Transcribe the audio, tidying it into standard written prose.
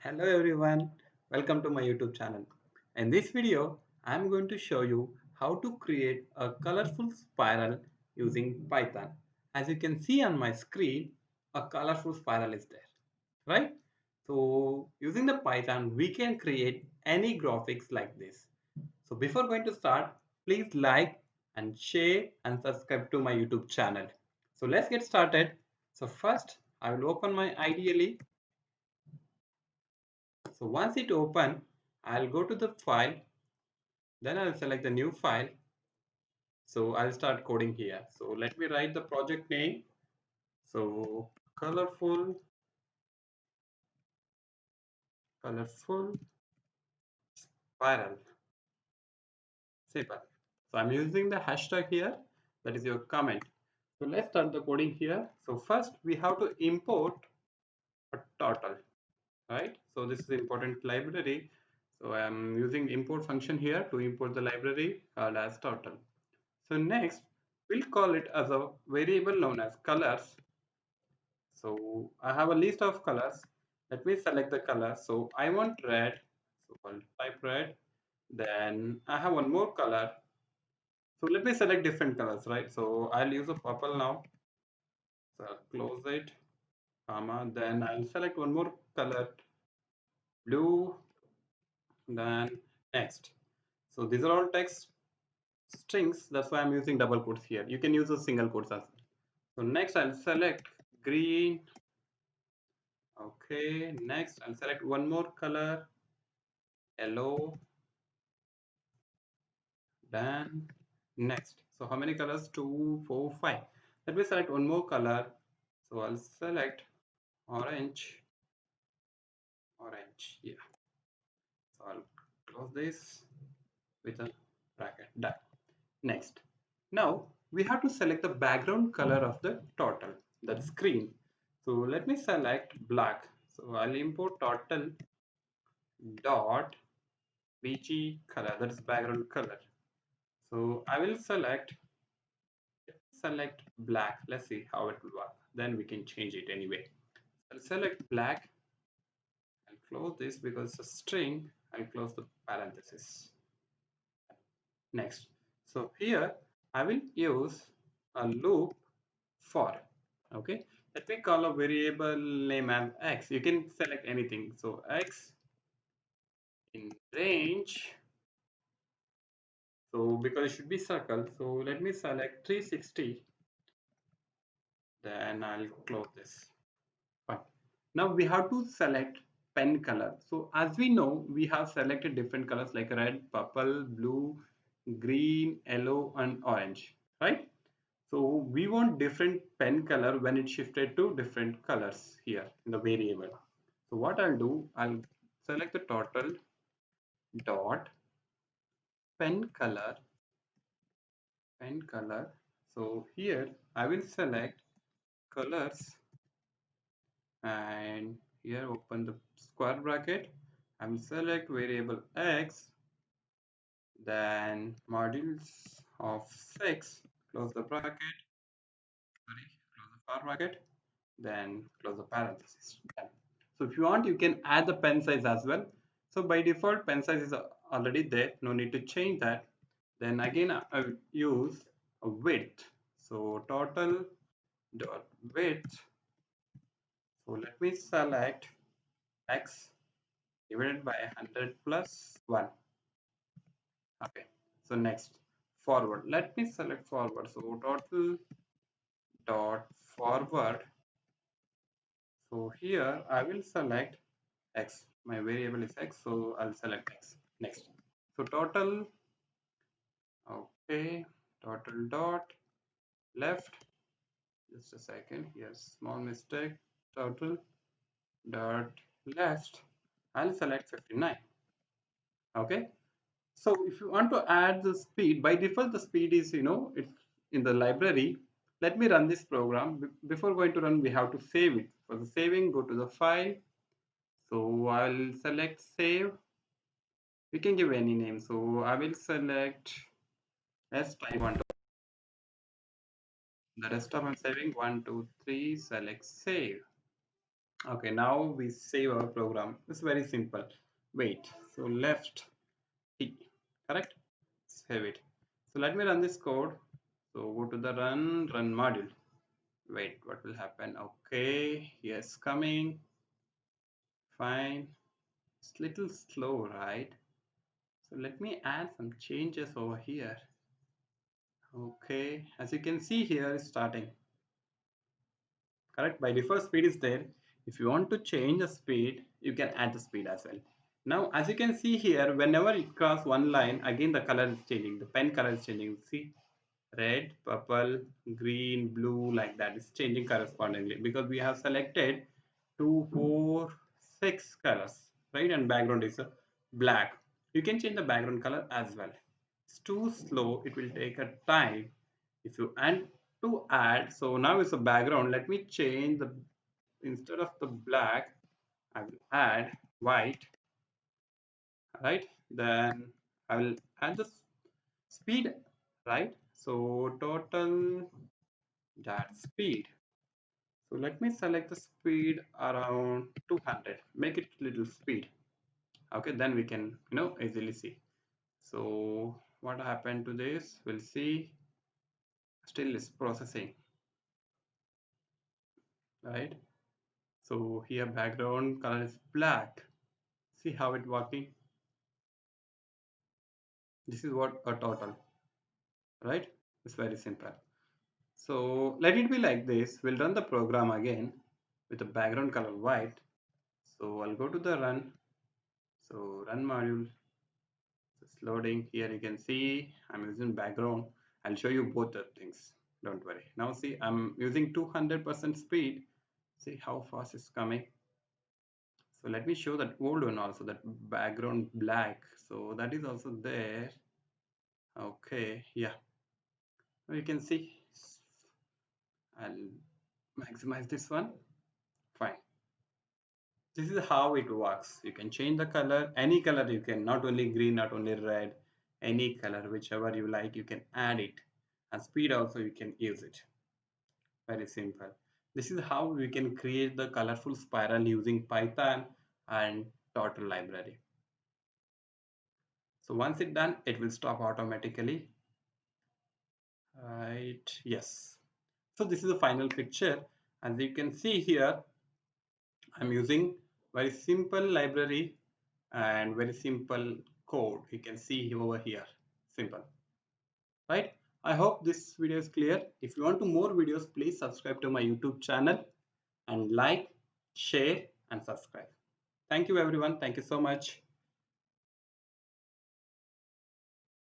Hello everyone, welcome to my YouTube channel. In this video, I am going to show you how to create a colorful spiral using Python. As you can see on my screen, a colorful spiral is there, right? So using the Python, we can create any graphics like this. So before going to start, please like and share and subscribe to my YouTube channel. So let's get started. So first, I will open my IDLE. So once it open, I'll go to the file, then I'll select the new file. So I'll start coding here. So let me write the project name. So colorful spiral, simple. So I'm using the hashtag here. That is your comment. So let's start the coding here. So first we have to import a turtle, right? So this is important library. So I'm using import function here to import the library called as turtle. So next, we'll call it as a variable known as colors. So I have a list of colors. Let me select the color. So I want red. So I'll type red. Then I have one more color. So let me select different colors, right? So I'll use a purple now. So I'll close it, comma. Then I'll select one more color, blue. Then next. So these are all text strings. That's why I'm using double quotes here. You can use a single quotes as well. So next I'll select green. Okay, next I'll select one more color, yellow. Then next. So how many colors? Two, four, five. Let me select one more color. So I'll select orange, orange. Yeah. So I'll close this with a bracket. Done. Next. Now we have to select the background color of the turtle, that's green. So let me select black. So I'll import turtle dot bg color, that's background color. So I will select black. Let's see how it will work. Then we can change it anyway. I'll select black. I'll close this because it's a string. I'll close the parenthesis. Next. So here I will use a loop for. Okay. Let me call a variable name as x. You can select anything. So x in range. So because it should be circle. So let me select 360. Then I'll close this. Fine. Now we have to select pen color. So as we know, we have selected different colors like red, purple, blue, green, yellow, and orange, right? So we want different pen color when it shifted to different colors here in the variable. So what I'll do, I'll select the total dot pen color. So here I will select colors and here open the square bracket. I will select variable x, then modules of 6, close the bracket, sorry, close the square bracket, then close the parenthesis. Done. So if you want, you can add the pen size as well. So by default, pen size is already there, no need to change that. Then again, I will use a width. So total dot width. So let me select x divided by 100 plus 1. Okay, so next forward. Let me select forward. So total dot forward. So here I will select x. My variable is x, so I'll select x. Next. So total. Okay, total dot left. Just a second. Here's small mistake. Total dot left. I'll select 59. Okay. So if you want to add the speed, by default the speed is, it's in the library. Let me run this program. Before going to run, we have to save it. For the saving, go to the file. So I'll select save. We can give any name. So I will select S type 1. The rest of I'm saving 1, 2, 3. Select save. Okay, now we save our program. It's very simple. Wait, so left T, correct? Save it. So let me run this code. So go to the run module. Wait, what will happen? Okay, yes, coming. Fine. It's little slow, right? So let me add some changes over here. Okay, as you can see here, it's starting. Correct, by default speed is there. If you want to change the speed, you can add the speed as well. Now as you can see here, whenever it cross one line, again the color is changing, the pen color is changing. See, red, purple, green, blue, like that is changing correspondingly because we have selected 2, 4, 6 colors, right? And background is a black. You can change the background color as well. It's too slow, it will take a time. If you and to add, so now it's a background, let me change the, instead of the black I will add white, right? Then I will add the speed, right? So total that speed, so let me select the speed around 200, make it little speed. Okay, then we can easily see. So what happened to this, we'll see. Still is processing, right? So here background color is black. See how it working. This is what a total, right? It's very simple. So let it be like this. We'll run the program again with the background color white. So I'll go to the run. So run module. It's loading. Here you can see I'm using background. I'll show you both the things. Don't worry. Now see I'm using 200% speed. See how fast it's coming. So let me show that old one also, that background black. So that is also there. Okay, yeah. Now you can see. I'll maximize this one. Fine. This is how it works. You can change the color, any color you can, not only green, not only red, any color, whichever you like, you can add it. And speed also you can use it. Very simple. This is how we can create the colorful spiral using Python and Turtle library. So once it's done, it will stop automatically. Right, yes. So this is the final picture. As you can see here, I'm using very simple library and very simple code. You can see over here, simple, right? I hope this video is clear. If you want to more videos, please subscribe to my YouTube channel and like, share and subscribe. Thank you everyone. Thank you so much.